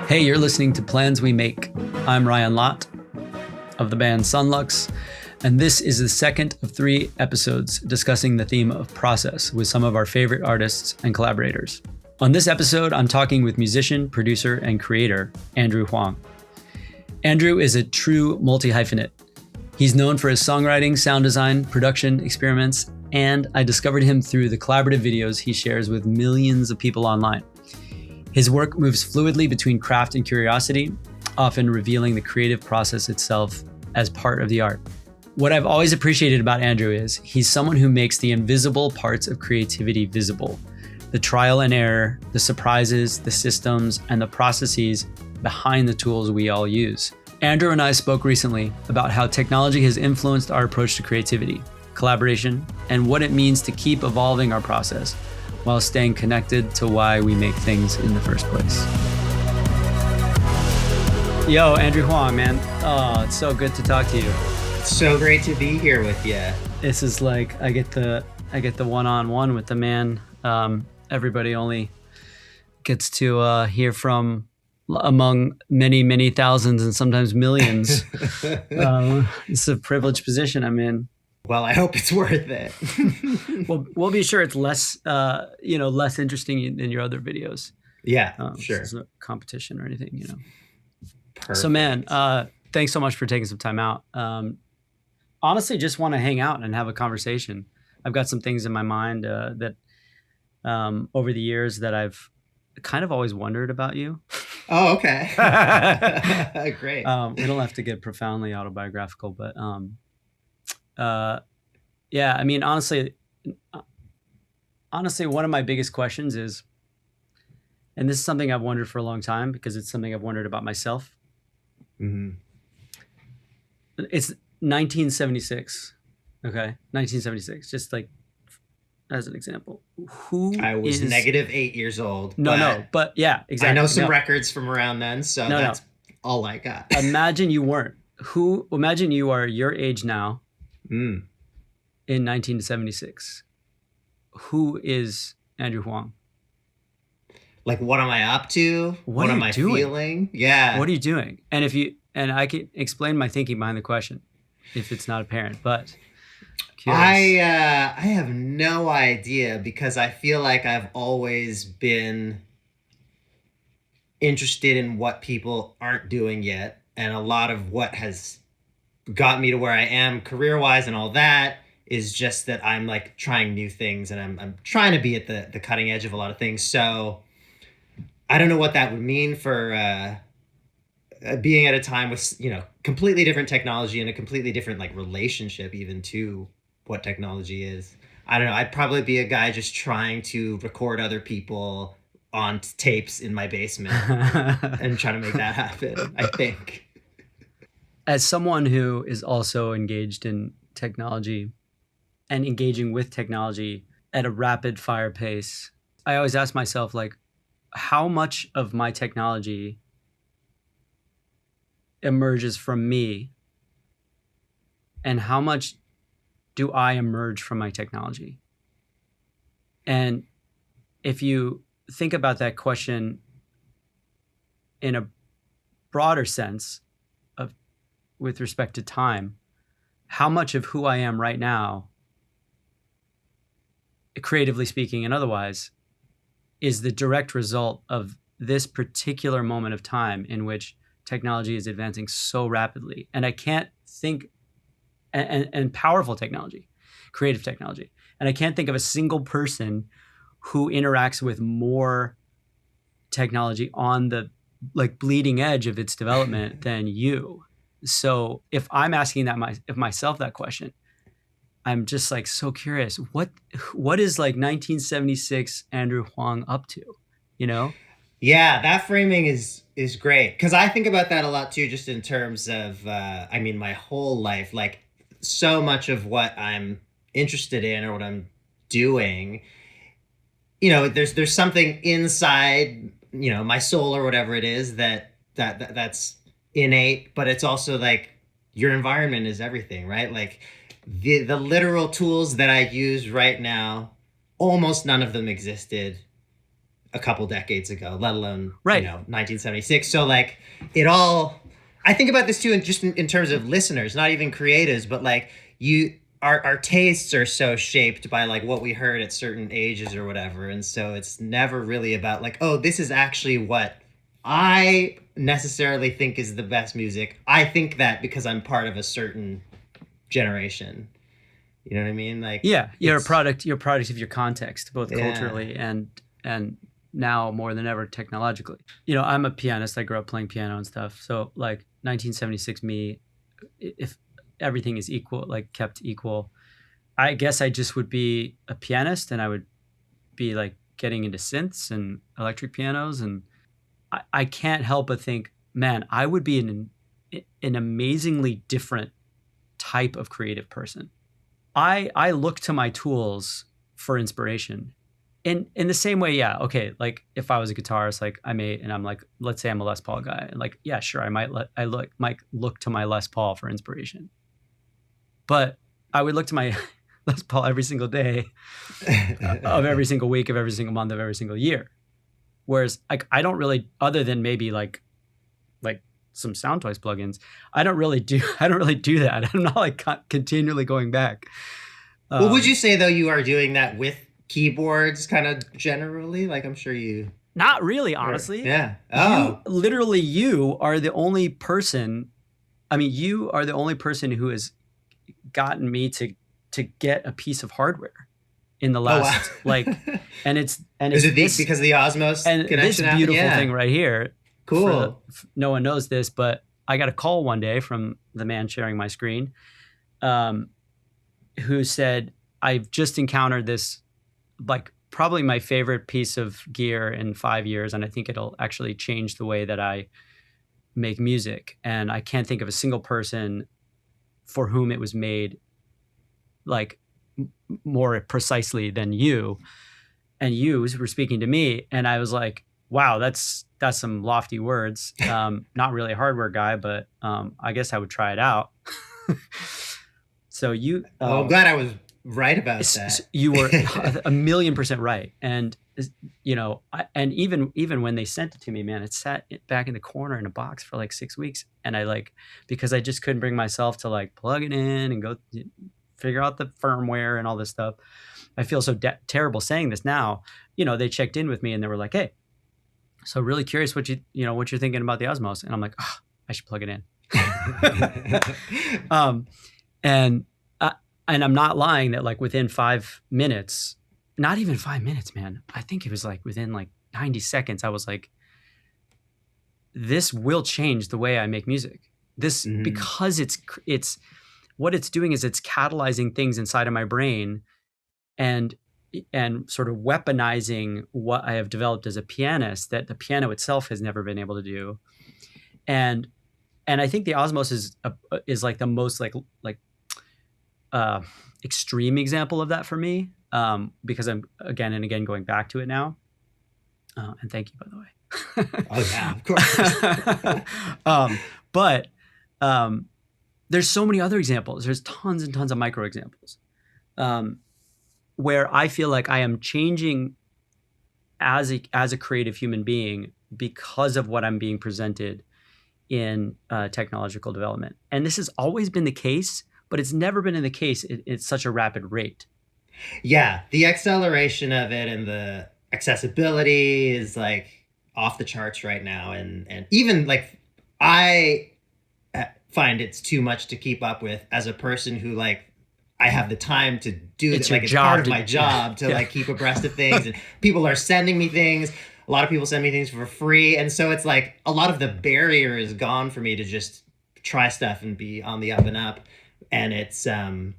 Hey, you're listening to Plans We Make. I'm Ryan Lott of the band Sunlux, and this is the second of 3 episodes discussing the theme of process with some of our favorite artists and collaborators. On this episode, I'm talking with musician, producer, and creator Andrew Huang. Andrew is a true multi-hyphenate. He's known for his songwriting, sound design, production experiments, and I discovered him through the collaborative videos he shares with millions of people online. His work moves fluidly between craft and curiosity, often revealing the creative process itself as part of the art. What I've always appreciated about Andrew is he's someone who makes the invisible parts of creativity visible. The trial and error, the surprises, the systems, and the processes behind the tools we all use. Andrew and I spoke recently about how technology has influenced our approach to creativity, collaboration, and what it means to keep evolving our process while staying connected to why we make things in the first place. Yo, Andrew Huang, man. Oh, it's so good to talk to you. It's so great to be here with you. This is like, I get the one-on-one with the man. Everybody only gets to hear from among many, many thousands and sometimes millions. It's a privileged position I'm in. Well, I hope it's worth it. Well, we'll be sure it's less interesting than your other videos. Yeah, sure. There's no competition or anything, Perfect. So, man, thanks so much for taking some time out. Honestly, just want to hang out and have a conversation. I've got some things in my mind that over the years that I've kind of always wondered about you. Oh, okay. Great. We don't have to get profoundly autobiographical, but yeah, I mean, honestly, one of my biggest questions is, and this is something I've wondered for a long time because it's something I've wondered about myself. Mm-hmm. It's 1976. Okay. 1976. Just like as an example, I was negative 8 years old. But yeah, exactly. I know some records from around then, so that's all I got. Imagine you weren't. Imagine you are your age now. In 1976. Who is Andrew Huang? Like, what am I up to? What am I doing? Feeling? Yeah. What are you doing? And I can explain my thinking behind the question if it's not apparent, but curious. I have no idea because I feel like I've always been interested in what people aren't doing yet. And a lot of what has got me to where I am career-wise and all that is just that I'm like trying new things and I'm trying to be at the cutting edge of a lot of things. So I don't know what that would mean for being at a time with, completely different technology and a completely different like relationship even to what technology is. I don't know. I'd probably be a guy just trying to record other people on tapes in my basement and try to make that happen, I think. As someone who is also engaged in technology and engaging with technology at a rapid fire pace, I always ask myself, like, how much of my technology emerges from me and how much do I emerge from my technology? And if you think about that question in a broader sense, with respect to time, how much of who I am right now, creatively speaking and otherwise, is the direct result of this particular moment of time in which technology is advancing so rapidly. And I can't think, and powerful technology, creative technology. And I can't think of a single person who interacts with more technology on the like bleeding edge of its development than you. So if I'm asking myself that question, I'm just like so curious. What is like 1976 Andrew Huang up to? Yeah, that framing is great because I think about that a lot too, just in terms of my whole life. Like so much of what I'm interested in or what I'm doing, there's something inside my soul or whatever it is that's innate, but it's also like your environment is everything, right? Like the literal tools that I use right now, almost none of them existed a couple decades ago, let alone, Right. 1976. So like it all, I think about this too, and just in terms of listeners, not even creatives, but like our tastes are so shaped by like what we heard at certain ages or whatever. And so it's never really about like, oh, this is actually what I necessarily think is the best music. I think that because I'm part of a certain generation. You know what I mean? Like, yeah, you're a product of your context, both Yeah. culturally and now more than ever technologically. I'm a pianist. I grew up playing piano and stuff. So like 1976 me, if everything is equal, like kept equal, I guess I just would be a pianist, and I would be like getting into synths and electric pianos, and I can't help but think, man, I would be an amazingly different type of creative person. I look to my tools for inspiration. In the same way, yeah, okay, like if I was a guitarist, like and I'm like, let's say I'm a Les Paul guy, and like, yeah, sure, I might look to my Les Paul for inspiration. But I would look to my Les Paul every single day of every single week, of every single month, of every single year. Whereas like I don't really, other than maybe like some Soundtoys plugins, I don't really do that. I'm not like continually going back. Well, would you say though you are doing that with keyboards kind of generally? Like I'm sure you. Not really, honestly. Yeah. Oh. You are the only person. I mean, you are the only person who has gotten me to get a piece of hardware in the last and it's is it because of the Osmos and connection? This beautiful thing right here. Cool. No one knows this, but I got a call one day from the man sharing my screen, who said, I've just encountered this, like probably my favorite piece of gear in 5 years, and I think it'll actually change the way that I make music. And I can't think of a single person for whom it was made like more precisely than you. And you were speaking to me, and I was like, wow, that's some lofty words. Not really a hardware guy, but I guess I would try it out. So you... I'm glad I was right about that. You were 1,000,000% right. And, and even when they sent it to me, man, it sat back in the corner in a box for like 6 weeks. And because I just couldn't bring myself to like plug it in and go figure out the firmware and all this stuff. I feel so terrible saying this now. They checked in with me and they were like, hey, so really curious what you're thinking about the Osmos. And I'm like, I should plug it in. And I'm not lying that like within 5 minutes, not even 5 minutes, man, I think it was like within like 90 seconds, I was like, this will change the way I make music. Because it's what it's doing is it's catalyzing things inside of my brain and sort of weaponizing what I have developed as a pianist that the piano itself has never been able to do. And I think the Osmos is like the most extreme example of that for me, because I'm again and again going back to it now. And thank you, by the way. Oh yeah, of course. But there's so many other examples. There's tons and tons of micro examples where I feel like I am changing as a creative human being because of what I'm being presented in technological development. And this has always been the case, but it's never been in the case at such a rapid rate. Yeah, the acceleration of it and the accessibility is like off the charts right now. And even like I find it's too much to keep up with as a person who like I have the time to do it. Like it's part of my job to like keep abreast of things, and people are sending me things. A lot of people send me things for free. And so it's like a lot of the barrier is gone for me to just try stuff and be on the up and up. And it's, and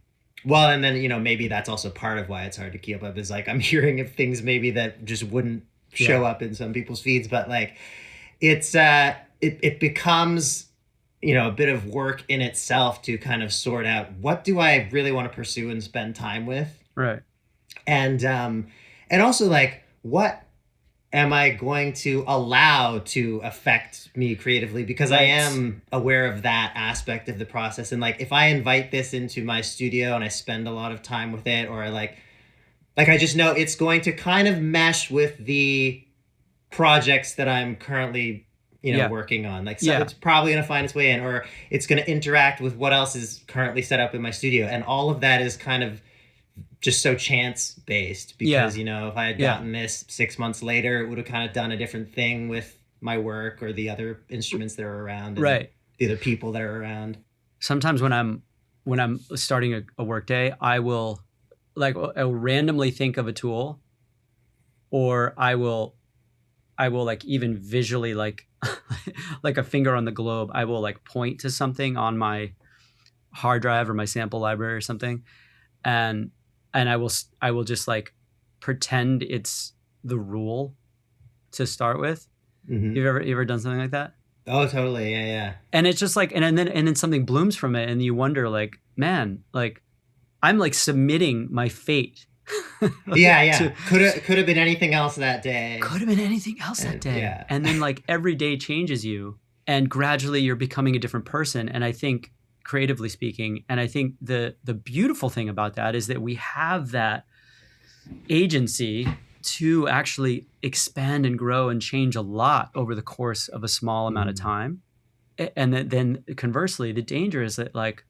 then, maybe that's also part of why it's hard to keep up is like, I'm hearing of things maybe that just wouldn't show up in some people's feeds, but like it's, it becomes, a bit of work in itself to kind of sort out what do I really want to pursue and spend time with. Right. And also like, what am I going to allow to affect me creatively? Because I am aware of that aspect of the process. And like, if I invite this into my studio and I spend a lot of time with it, or like I just know it's going to kind of mesh with the projects that I'm currently, Yeah. working on. Like, so Yeah. it's probably going to find its way in, or it's going to interact with what else is currently set up in my studio. And all of that is kind of just so chance based Yeah. because, if I had Yeah. gotten this 6 months later, it would have kind of done a different thing with my work or the other instruments that are around and Right. the other people that are around. Sometimes when I'm starting a work day, I'll randomly think of a tool, or I will like even visually, like like a finger on the globe, I will like point to something on my hard drive or my sample library or something, and I will just like pretend it's the rule to start with. Hmm. You ever done something like that? Oh, totally. Yeah, yeah. And it's just like, and then something blooms from it, and you wonder, like, man, like I'm like submitting my fate. Yeah, yeah. to Could have been anything else that day. Could have been anything else that And day. yeah. And then like every day changes you, and gradually you're becoming a different person. And I think, creatively speaking, and I think the beautiful thing about that is that we have that agency to actually expand and grow and change a lot over the course of a small amount of time. And then conversely, the danger is that, like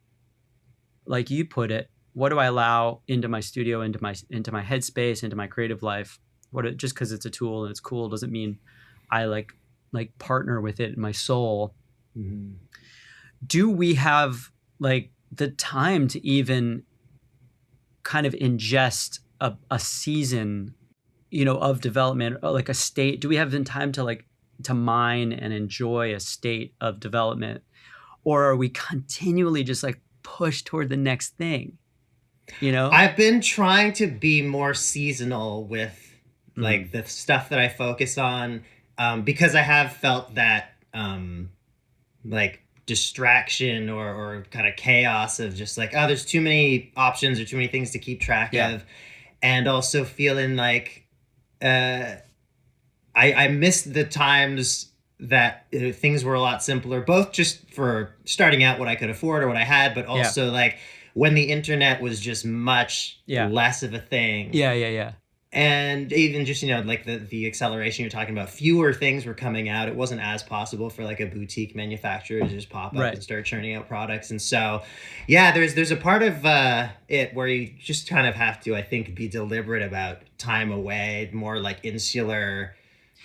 you put it, what do I allow into my studio, into my headspace, into my creative life? Just because it's a tool and it's cool doesn't mean I like partner with it in my soul. Mhm. Do we have like the time to even kind of ingest a season, of development, or like a state? Do we have the time to to mine and enjoy a state of development, or are we continually just like push toward the next thing? I've been trying to be more seasonal with like the stuff that I focus on, because I have felt that like distraction or kind of chaos of just like, oh, there's too many options or too many things to keep track Yeah. of, and also feeling like I missed the times that things were a lot simpler, both just for starting out what I could afford or what I had, but also like when the internet was just much less of a thing. Yeah. And even just, like the acceleration you're talking about, fewer things were coming out. It wasn't as possible for like a boutique manufacturer to just pop up and start churning out products. And so, yeah, there's a part of it where you just kind of have to, I think, be deliberate about time away, more like insular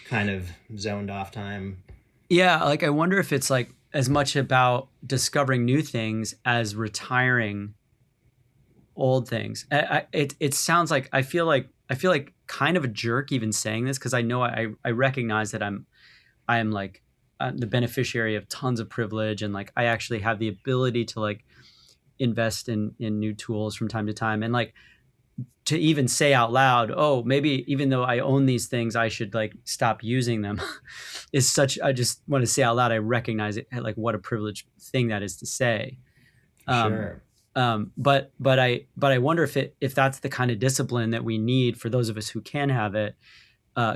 kind of zoned off time. Yeah, like I wonder if it's like as much about discovering new things as retiring old things. It sounds like I feel like kind of a jerk even saying this, because I know I recognize that I'm like the beneficiary of tons of privilege, and like I actually have the ability to like invest in new tools from time to time, and like to even say out loud, oh, maybe even though I own these things, I should like stop using them is such, I just want to say out loud, I recognize it, like what a privileged thing that is to say. Sure. But I wonder if that's the kind of discipline that we need for those of us who can have it,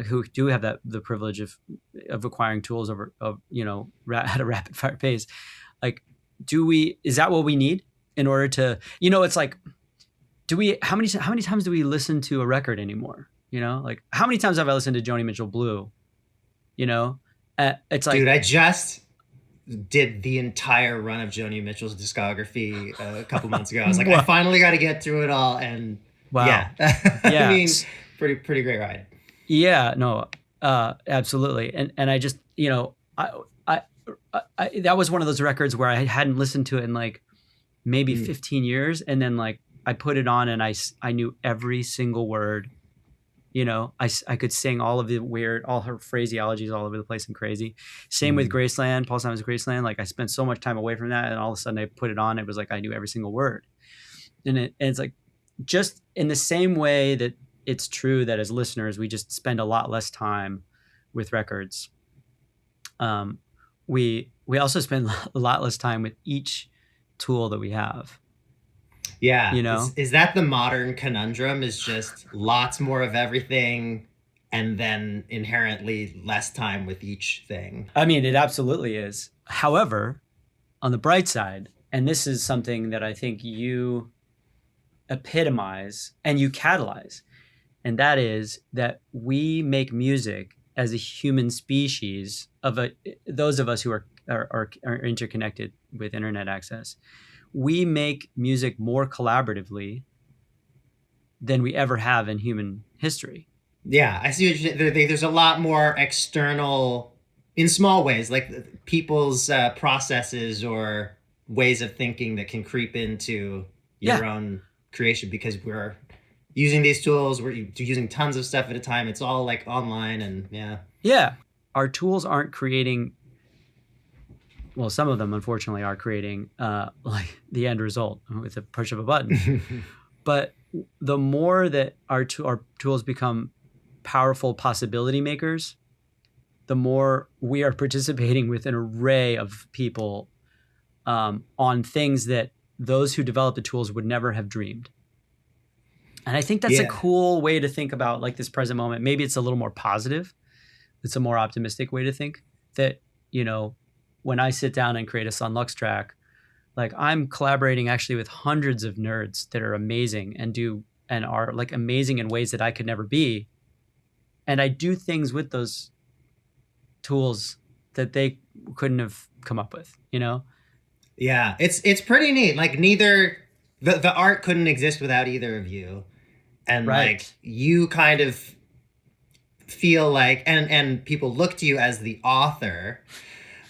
who do have the privilege of acquiring tools at a rapid fire pace. Like, is that what we need in order to, it's like, how many times do we listen to a record anymore? Like how many times have I listened to Joni Mitchell Blue? It's like, dude, I just did the entire run of Joni Mitchell's discography a couple months ago. I was like, I finally got to get through it all, and wow. I mean, pretty great ride. Yeah, no, absolutely, and I just I that was one of those records where I hadn't listened to it in like maybe 15 years, and then like I put it on and I knew every single word. I could sing all her phraseologies all over the place and crazy. Same with Graceland, Paul Simon's Graceland. Like I spent so much time away from that, and all of a sudden I put it on. It was like I knew every single word. And it's like, just in the same way that it's true that as listeners, we just spend a lot less time with records. We also spend a lot less time with each tool that we have. Yeah. Is that the modern conundrum, is just lots more of everything and then inherently less time with each thing? I mean, it absolutely is. However, on the bright side, and this is something that I think you epitomize and you catalyze, and that is that we make music as a human species, those of us who are interconnected with internet access, we make music more collaboratively than we ever have in human history. Yeah, I see what you're saying. There's a lot more external, in small ways, like people's processes or ways of thinking that can creep into your own creation because we're using these tools. We're using tons of stuff at a time. It's all like online and Yeah. Our tools aren't creating, well, some of them unfortunately are creating like the end result with a push of a button. But the more that our tools become powerful possibility makers, the more we are participating with an array of people on things that those who develop the tools would never have dreamed. And I think that's a cool way to think about like this present moment. Maybe it's a little more positive. It's a more optimistic way to think that, you know, when I sit down and create a Sunlux track, like I'm collaborating actually with hundreds of nerds that are amazing and are like amazing in ways that I could never be. And I do things with those tools that they couldn't have come up with, you know? Yeah, it's pretty neat. Like neither the art couldn't exist without either of you. And like you kind of feel like and people look to you as the author,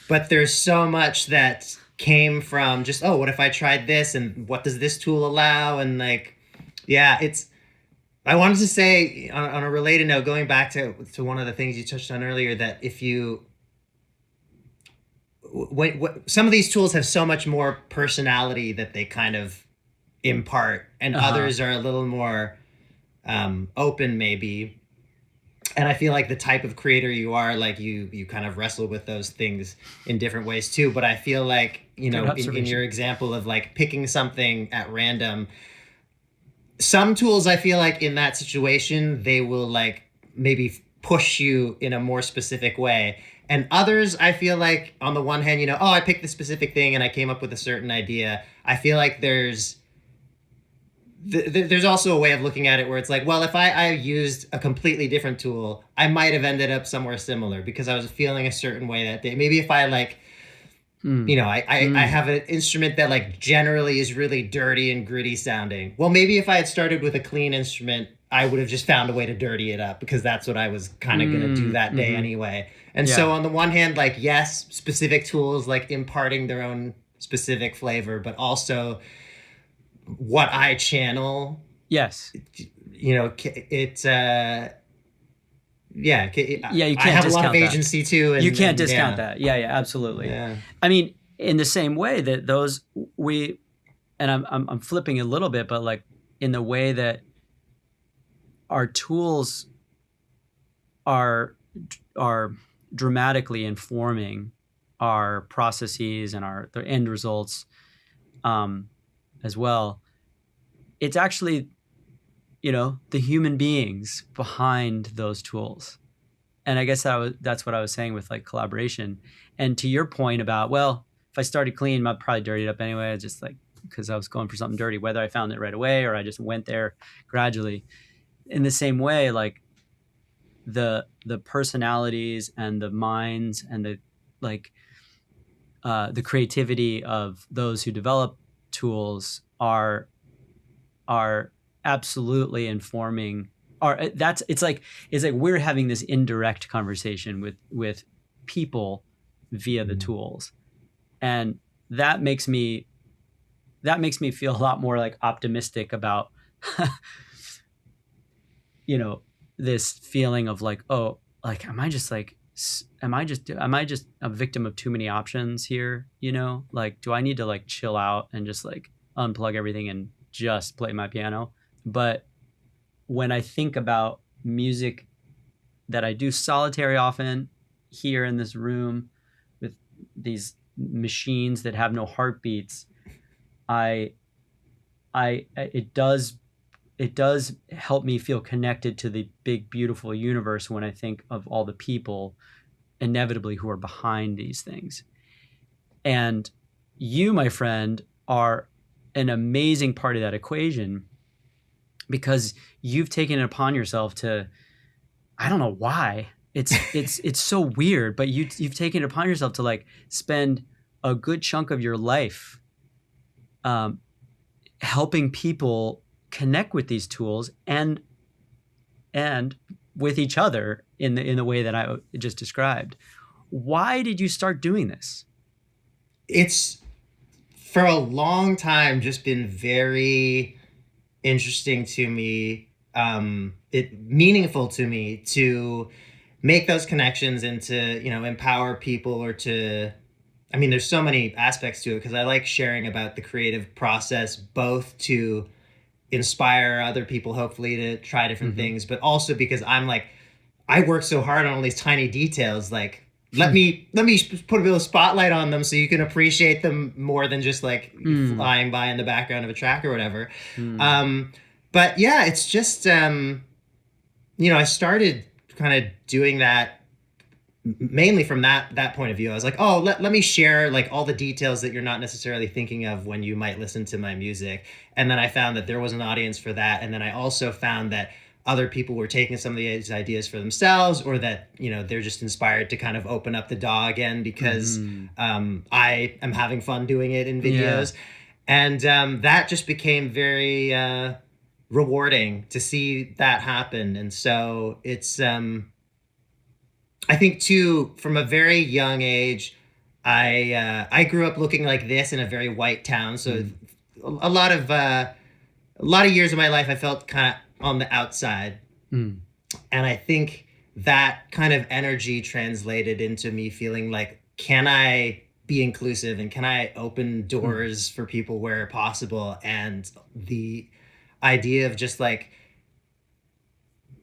but there's so much that came from just, oh, what if I tried this and what does this tool allow? And like, yeah, I wanted to say on a related note, going back to one of the things you touched on earlier, that if you, some of these tools have so much more personality that they kind of impart, and others are a little more open maybe. And I feel like the type of creator you are, like you kind of wrestle with those things in different ways too. But I feel like, you know, in your example of like picking something at random, some tools I feel like in that situation, they will like maybe push you in a more specific way. And others, I feel like on the one hand, you know, oh, I picked the specific thing and I came up with a certain idea. I feel like there's also a way of looking at it where it's like, well, if I used a completely different tool, I might have ended up somewhere similar because I was feeling a certain way that day. Maybe if I like, you know, I have an instrument that like generally is really dirty and gritty sounding. Well, maybe if I had started with a clean instrument, I would have just found a way to dirty it up because that's what I was kind of going to do that day anyway. And so on the one hand, like, yes, specific tools like imparting their own specific flavor, but also what I channel. Yes. You know, it's you can't I have a lot of agency too. And, you can't discount that. Yeah, absolutely. Yeah. I mean, in the same way that those I'm flipping a little bit, but like in the way that our tools are dramatically informing our processes and the end results as well. It's actually, you know, the human beings behind those tools. And I guess that's what I was saying with like collaboration. And to your point about, well, if I started clean, I'd probably dirty it up anyway. Just like, because I was going for something dirty, whether I found it right away or I just went there gradually. In the same way, like the personalities and the minds and the creativity of those who develop tools are absolutely informing. It's like we're having this indirect conversation with people via the tools, and that makes me feel a lot more like optimistic about you know, this feeling of like, oh, like am I just a victim of too many options here, you know? Like, do I need to like chill out and just like unplug everything and just play my piano? But when I think about music that I do solitary often here in this room with these machines that have no heartbeats, it does help me feel connected to the big, beautiful universe when I think of all the people inevitably who are behind these things. And you, my friend, are an amazing part of that equation because you've taken it upon yourself to, I don't know why, It's so weird, but you've taken it upon yourself to like spend a good chunk of your life um, helping people connect with these tools and with each other in the way that I just described. Why did you start doing this? It's for a long time just been very interesting to me, it meaningful to me to make those connections and to, empower people or to, I mean, there's so many aspects to it because I like sharing about the creative process, both to inspire other people, hopefully, to try different things, but also because I'm like, I work so hard on all these tiny details. Like, let me put a little spotlight on them so you can appreciate them more than just like flying by in the background of a track or whatever. But yeah, it's just I started kind of doing that mainly from that point of view. I was like, oh, let me share like all the details that you're not necessarily thinking of when you might listen to my music. And then I found that there was an audience for that. And then I also found that other people were taking some of these ideas for themselves, or that, they're just inspired to kind of open up the DAW again because I am having fun doing it in videos. And that just became very rewarding to see that happen. And so it's, I think too, from a very young age, I grew up looking like this in a very white town. So a lot of years of my life, I felt kind of on the outside. And I think that kind of energy translated into me feeling like, can I be inclusive and can I open doors for people where possible? And the idea of just like,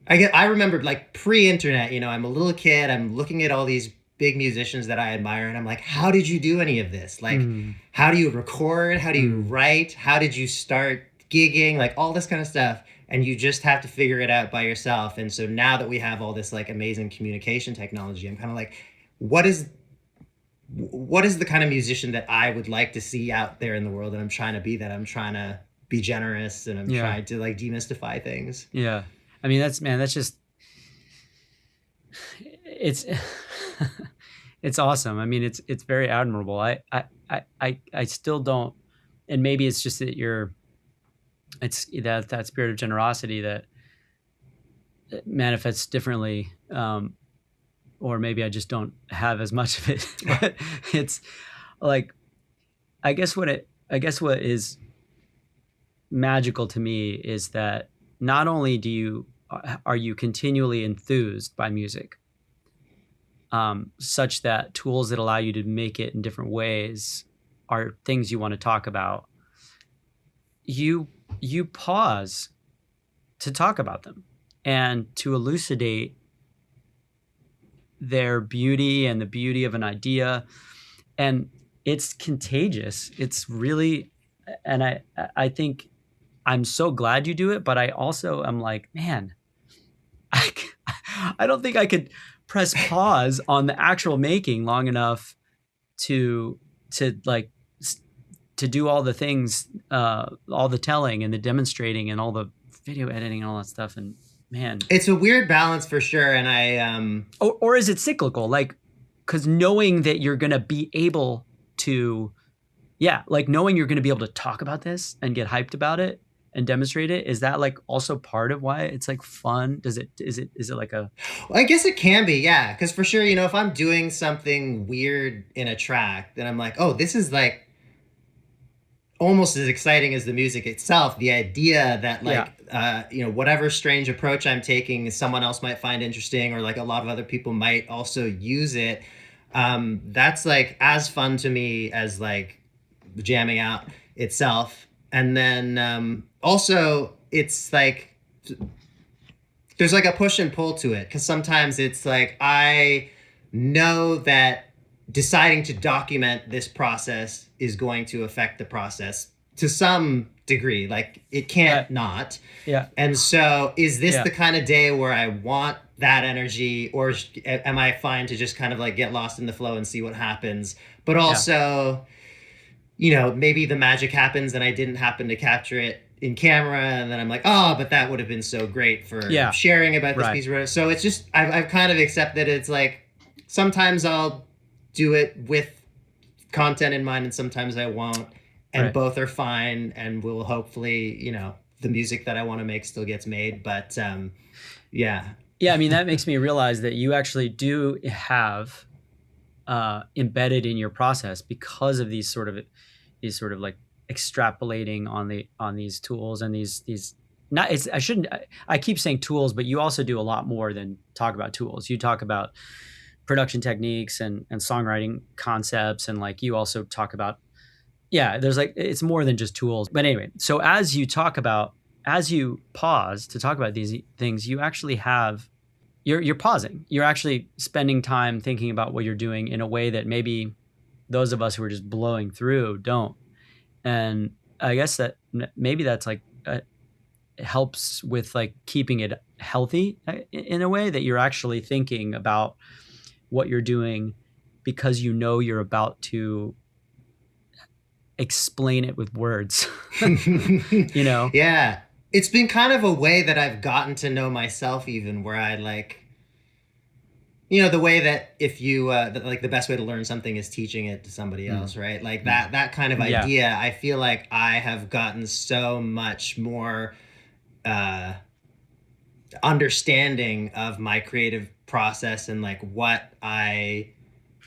I remember like pre-internet, I'm a little kid, I'm looking at all these big musicians that I admire, and I'm like, how did you do any of this? Like, how do you record? How do you write? How did you start gigging? Like all this kind of stuff. And you just have to figure it out by yourself. And so now that we have all this like amazing communication technology, I'm kind of like, what is the kind of musician that I would like to see out there in the world? And I'm trying to be that. I'm trying to be generous, and I'm trying to like demystify things. Yeah. I mean, that's just, it's, it's awesome. I mean, it's very admirable. I still don't, and maybe it's just that it's that spirit of generosity that manifests differently. Or maybe I just don't have as much of it, but it's like, I guess what is magical to me is that not only are you continually enthused by music, such that tools that allow you to make it in different ways are things you want to talk about. You pause to talk about them and to elucidate their beauty and the beauty of an idea. And it's contagious. It's really, and I think I'm so glad you do it, but I also am like, man, I don't think I could press pause on the actual making long enough to do all the things, all the telling and the demonstrating and all the video editing and all that stuff. And man, it's a weird balance for sure. And I, or is it cyclical? Like, cause knowing that you're going to be able to, knowing you're going to be able to talk about this and get hyped about it and demonstrate it, is that like also part of why it's like fun? Is it like a, well, I guess it can be. Yeah. Cause for sure, if I'm doing something weird in a track, then I'm like, oh, this is like almost as exciting as the music itself. The idea that whatever strange approach I'm taking, someone else might find interesting, or like a lot of other people might also use it. That's like as fun to me as like jamming out itself. And then also it's like there's like a push and pull to it, because sometimes it's like I know that deciding to document this process is going to affect the process to some degree. Like it can't not. Yeah. And so is this the kind of day where I want that energy, or am I fine to just kind of like get lost in the flow and see what happens? But also, maybe the magic happens and I didn't happen to capture it in camera, and then I'm like, oh, but that would have been so great for sharing about this piece of art. So it's just I've kind of accepted it's like sometimes I'll do it with content in mind and sometimes I won't, and both are fine, and will hopefully, you know, the music that I want to make still gets made. But yeah, I mean, that makes me realize that you actually do have embedded in your process, because of these sort of like extrapolating on these tools and these not it's I keep saying tools, but you also do a lot more than talk about tools. You talk about production techniques and songwriting concepts, and like you also talk about there's like, it's more than just tools. But anyway, so as you pause to talk about these things, you actually have you're pausing. You're actually spending time thinking about what you're doing in a way that maybe those of us who are just blowing through don't. And I guess that maybe that's like helps with like keeping it healthy in a way, that you're actually thinking about what you're doing because you know you're about to explain it with words. You know? Yeah. It's been kind of a way that I've gotten to know myself, even where I like, you know, the way that if you like the best way to learn something is teaching it to somebody else, right? Like that kind of idea. I feel like I have gotten so much more understanding of my creative process and like what I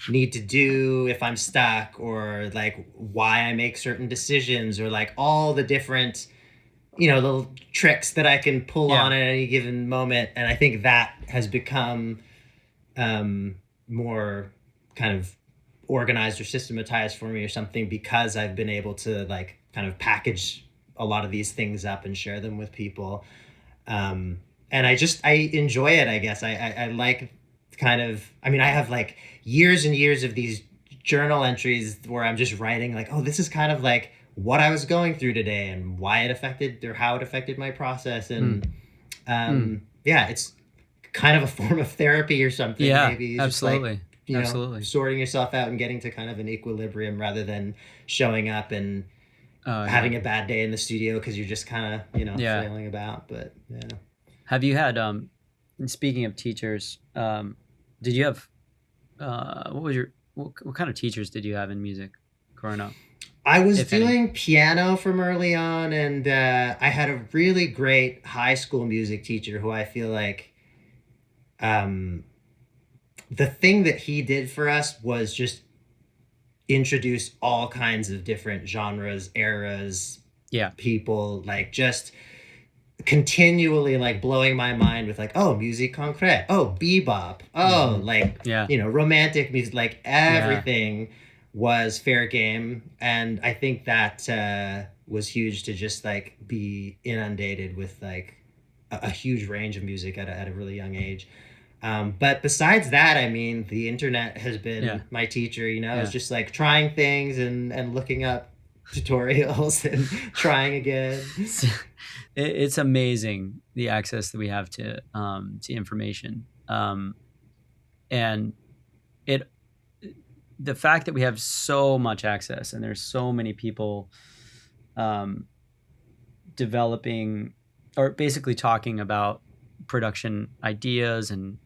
need to do if I'm stuck, or like why I make certain decisions, or like all the different, you know, little tricks that I can pull on at any given moment. And I think that has become more kind of organized or systematized for me or something, because I've been able to like kind of package a lot of these things up and share them with people. And I enjoy it, I guess. I like kind of, I mean, I have like years and years of these journal entries where I'm just writing like, oh, this is kind of like what I was going through today and why it affected, or how it affected my process. And yeah, it's kind of a form of therapy or something. Yeah, maybe. It's absolutely. Just like, you know, sorting yourself out and getting to kind of an equilibrium, rather than showing up and having a bad day in the studio because you're just kind of, you know, flailing about. But yeah. Have you had, speaking of teachers, did you have, what kind of teachers did you have in music growing up? I was doing piano from early on, and I had a really great high school music teacher who I feel like the thing that he did for us was just introduce all kinds of different genres, eras, people, like just continually like blowing my mind with like, oh, musique concrète, oh, bebop, oh, like, you know, romantic music, like everything was fair game. And I think that was huge, to just like be inundated with like a huge range of music at a really young age. But besides that, I mean, the internet has been my teacher, you know. It's just like trying things and looking up tutorials and trying again. It's amazing the access that we have to information, and the fact that we have so much access, and there's so many people developing, or basically talking about production ideas and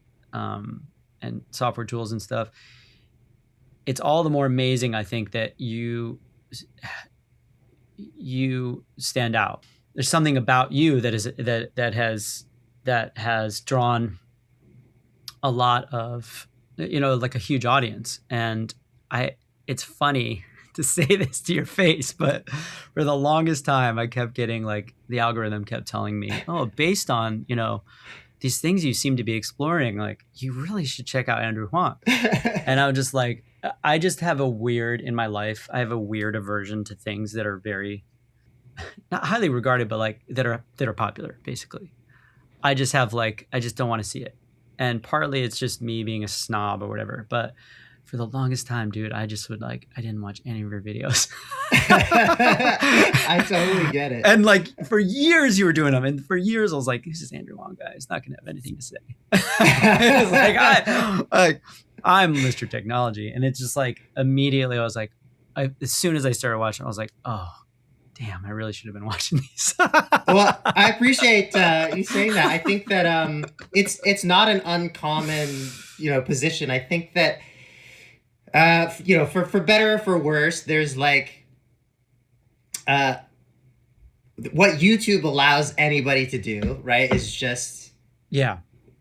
software tools and stuff. It's all the more amazing, I think, that you stand out. There's something about you that has drawn a lot of, you know, like a huge audience. And it's funny to say this to your face, but for the longest time I kept getting like, the algorithm kept telling me, oh, based on, you know, these things you seem to be exploring, like you really should check out Andrew Huang. And I'm just like, I just have a weird, in my life, I have a weird aversion to things that are very, not highly regarded, but like that are popular, basically. I just don't want to see it. And partly it's just me being a snob or whatever. But for the longest time, dude, I just would like, I didn't watch any of your videos. I totally get it. And like for years you were doing them. And for years I was like, this is Andrew Huang guy. He's not going to have anything to say. It's like, I'm Mr. Technology. And it's just like, immediately I was like, as soon as I started watching, I was like, oh, damn, I really should have been watching these. Well, I appreciate you saying that. I think that it's not an uncommon, position. I think that for better or for worse, there's like what YouTube allows anybody to do, right? Is just yeah,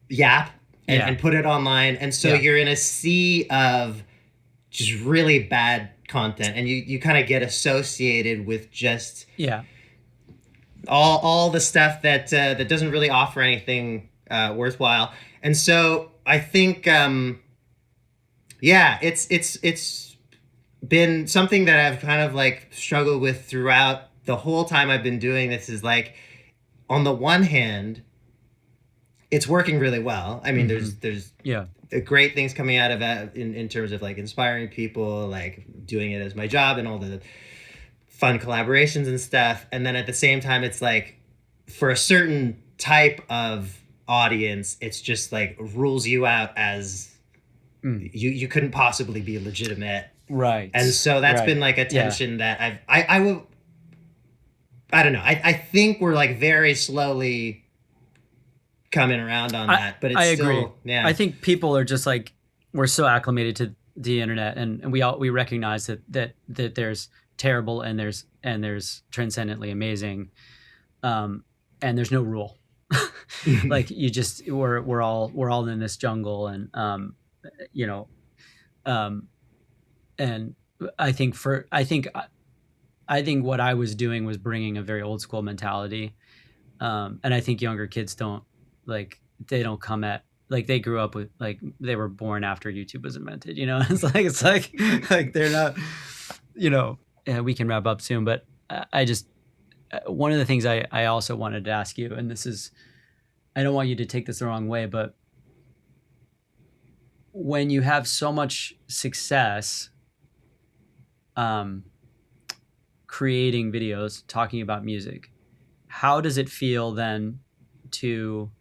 yap and put it online, and so you're in a sea of just really bad content, and you kind of get associated with just all the stuff that that doesn't really offer anything worthwhile. And so I think it's been something that I've kind of like struggled with throughout the whole time I've been doing this. Is like, on the one hand, it's working really well. I mean, there's great things coming out of it in terms of like inspiring people, like doing it as my job and all the fun collaborations and stuff. And then at the same time, it's like, for a certain type of audience, it's just like rules you out as you couldn't possibly be legitimate. Right. And so that's been like a tension that I don't know. I think we're like very slowly coming around on that, but it's I agree. still, yeah. I think people are just like, we're so acclimated to the internet, and we recognize that there's terrible and there's transcendently amazing, and there's no rule. Like, you just we're all in this jungle, and and I think what I was doing was bringing a very old school mentality, and I think younger kids don't come at, like, they grew up with, like, they were born after YouTube was invented, it's like they're not, we can wrap up soon, but I just, one of the things I also wanted to ask you, and this is, I don't want you to take this the wrong way, but when you have so much success creating videos, talking about music, how does it feel then to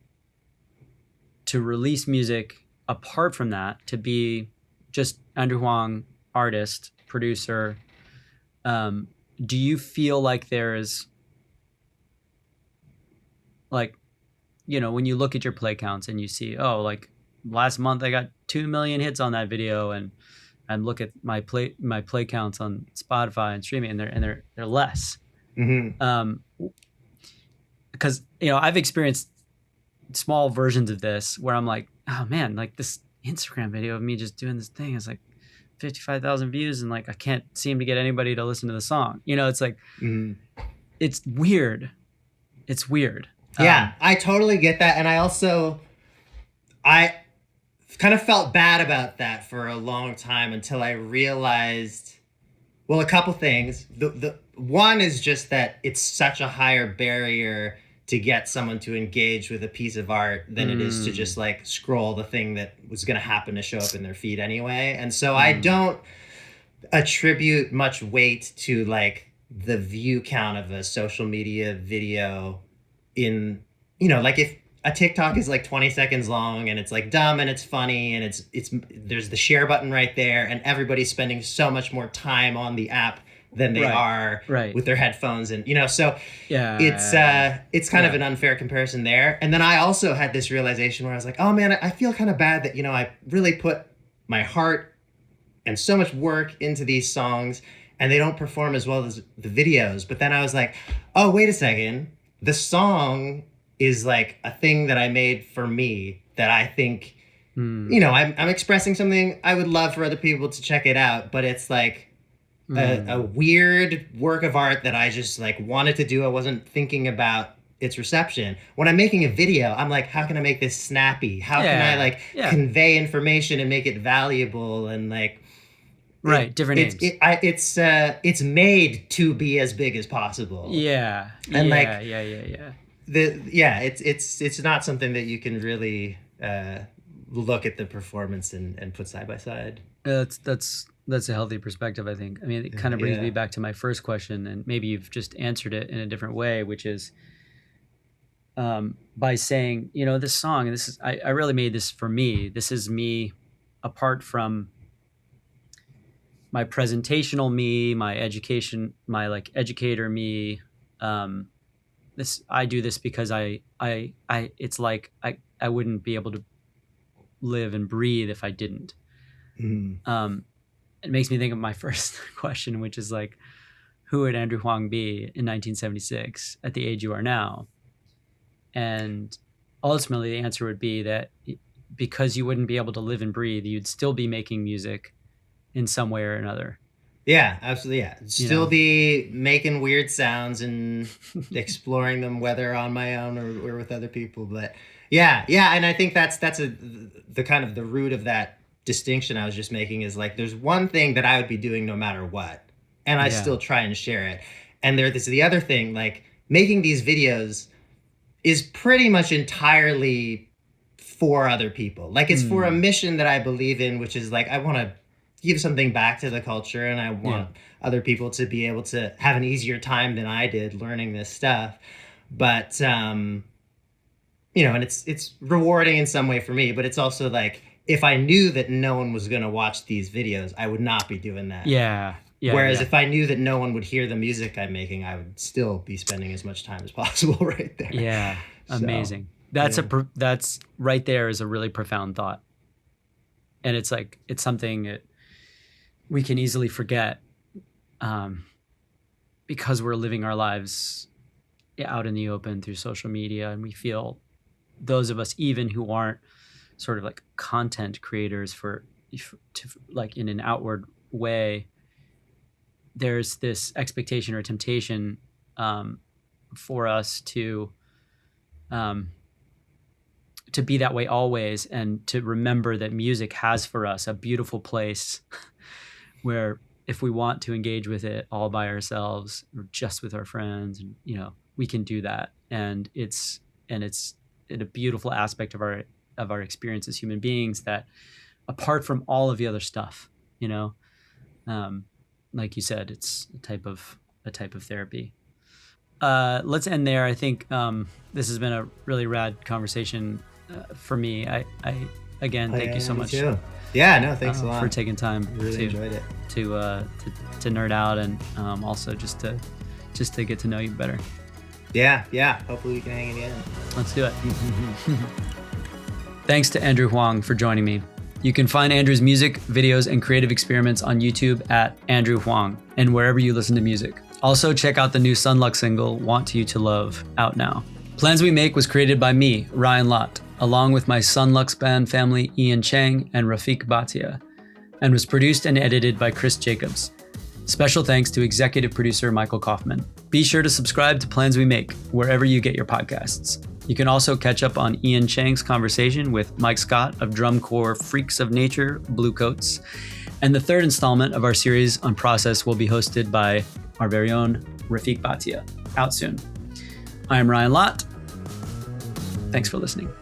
release music apart from that, to be just Andrew Huang, artist, producer? Do you feel like there's, like, when you look at your play counts and you see, oh, like last month I got 2 million hits on that video, and look at my play counts on Spotify and streaming, and they're less. Because I've experienced small versions of this where I'm like, oh man, like this Instagram video of me just doing this thing is like 55,000 views, and like I can't seem to get anybody to listen to the song. It's like, it's weird. It's weird. Yeah, I totally get that. And I kind of felt bad about that for a long time, until I realized, well, a couple things. The one is just that it's such a higher barrier to get someone to engage with a piece of art than it is to just like scroll the thing that was going to happen to show up in their feed anyway. And so I don't attribute much weight to like the view count of a social media video in, like if a TikTok is like 20 seconds long and it's like dumb and it's funny and it's there's the share button right there, and everybody's spending so much more time on the app than they are with their headphones, and so it's kind of an unfair comparison there. And then I also had this realization where I was like, oh man, I feel kind of bad that I really put my heart and so much work into these songs, and they don't perform as well as the videos. But then I was like, oh, wait a second, the song is like a thing that I made for me, that I think I'm expressing something I would love for other people to check it out, but it's like a weird work of art that I just like wanted to do. I wasn't thinking about its reception. When I'm making a video, I'm like, how can I make this snappy? How can I like convey information and make it valuable? And like, different names. It's made to be as big as possible. It's not something that you can really look at the performance and put side by side. That's a healthy perspective, I think. I mean, it kind of brings me back to my first question, and maybe you've just answered it in a different way, which is by saying, this song, and this is, I really made this for me. This is me apart from my presentational me, my education, my like educator me. I do this because it's like I wouldn't be able to live and breathe if I didn't. It makes me think of my first question, which is like, who would Andrew Huang be in 1976 at the age you are now? And ultimately the answer would be that because you wouldn't be able to live and breathe, you'd still be making music in some way or another. Yeah, absolutely. Yeah. Still be making weird sounds and exploring them, whether on my own or with other people. But yeah. And I think that's the kind of the root of that distinction I was just making is like, there's one thing that I would be doing no matter what. And I still try and share it. And there's the other thing, like making these videos is pretty much entirely for other people. Like it's for a mission that I believe in, which is like, I want to give something back to the culture, and I want other people to be able to have an easier time than I did learning this stuff. But, and it's rewarding in some way for me, but it's also like, if I knew that no one was going to watch these videos, I would not be doing that. Yeah. Whereas if I knew that no one would hear the music I'm making, I would still be spending as much time as possible right there. Yeah. Amazing. That's right there is a really profound thought. And it's like, it's something that we can easily forget because we're living our lives out in the open through social media. And we feel, those of us even who aren't sort of like content creators to like in an outward way, there's this expectation or temptation for us to be that way always, and to remember that music has for us a beautiful place where if we want to engage with it all by ourselves or just with our friends, and we can do that. And it's a beautiful aspect of our experience as human beings that, apart from all of the other stuff, like you said, it's a type of therapy. Let's end there. I think this has been a really rad conversation for me. I again, thank you so much. Too. Yeah, no, thanks a lot for taking time. Really enjoyed it to nerd out, and also just to get to know you better. Yeah. Hopefully we can hang again. Let's do it. Thanks to Andrew Huang for joining me. You can find Andrew's music, videos, and creative experiments on YouTube at Andrew Huang and wherever you listen to music. Also, check out the new Sunlux single, Want You to Love, out now. Plans We Make was created by me, Ryan Lott, along with my Sunlux band family Ian Chang and Rafik Bhatia, and was produced and edited by Chris Jacobs. Special thanks to executive producer Michael Kaufman. Be sure to subscribe to Plans We Make wherever you get your podcasts. You can also catch up on Ian Chang's conversation with Mike Scott of drum corps Freaks of Nature, Bluecoats. And the third installment of our series on Process will be hosted by our very own Rafik Bhatia, out soon. I am Ryan Lott. Thanks for listening.